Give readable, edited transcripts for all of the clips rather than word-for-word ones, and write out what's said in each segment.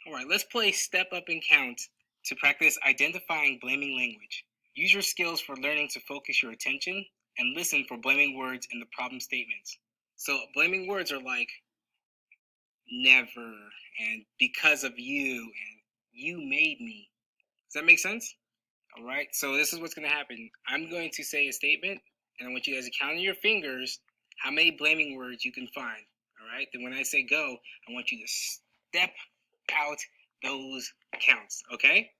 All right, let's play Step Up and Count to practice identifying blaming language. Use your skills for learning to focus your attention and listen for blaming words in the problem statements. So, blaming words are like never and because of you and you made me. Does that make sense? All right, so this is what's going to happen. I'm going to say a statement, and I want you guys to count on your fingers how many blaming words you can find. All right, then when I say go, I want you to step out those counts, okay?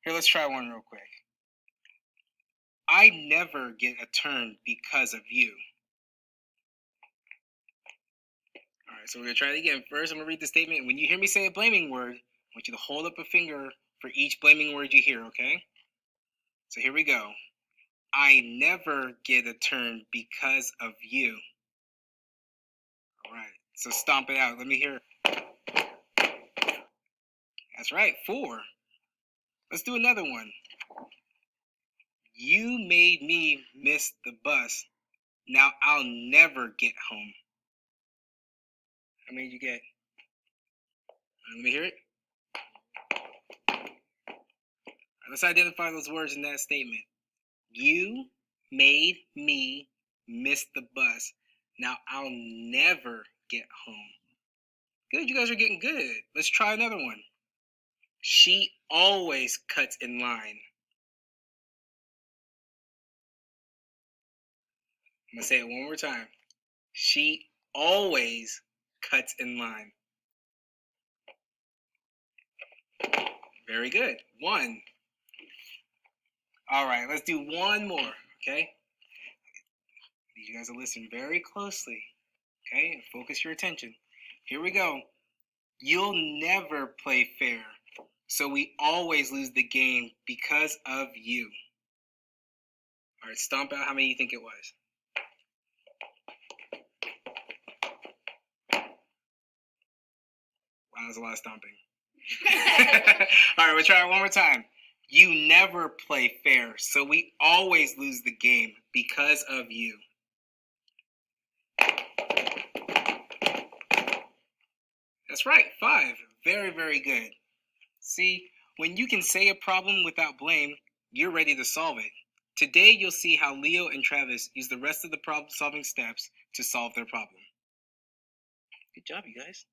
Here, let's try one real quick. I never get a turn because of you. All right, so we're going to try it again. First, I'm going to read the statement. When you hear me say a blaming word, I want you to hold up a finger for each blaming word you hear, okay? So here we go. I never get a turn because of you. All right, so stomp it out. Let me hear it. That's right, 4. Let's do another one. You made me miss the bus. Now I'll never get home. How many did you get? Let me hear it. Let's identify those words in that statement. You made me miss the bus. Now I'll never get home. Good, you guys are getting good. Let's try another one. She always cuts in line. I'm going to say it one more time. She always cuts in line. Very good. 1. All right, let's do one more, okay? I need you guys to listen very closely, okay? And focus your attention. Here we go. You'll never play fair, so we always lose the game because of you. All right, stomp out how many you think it was. Wow, that was a lot of stomping. All right, we'll try it one more time. You never play fair, so we always lose the game because of you. That's right, 5. Very, very good. See, when you can say a problem without blame, you're ready to solve it. Today, you'll see how Leo and Travis use the rest of the problem-solving steps to solve their problem. Good job, you guys.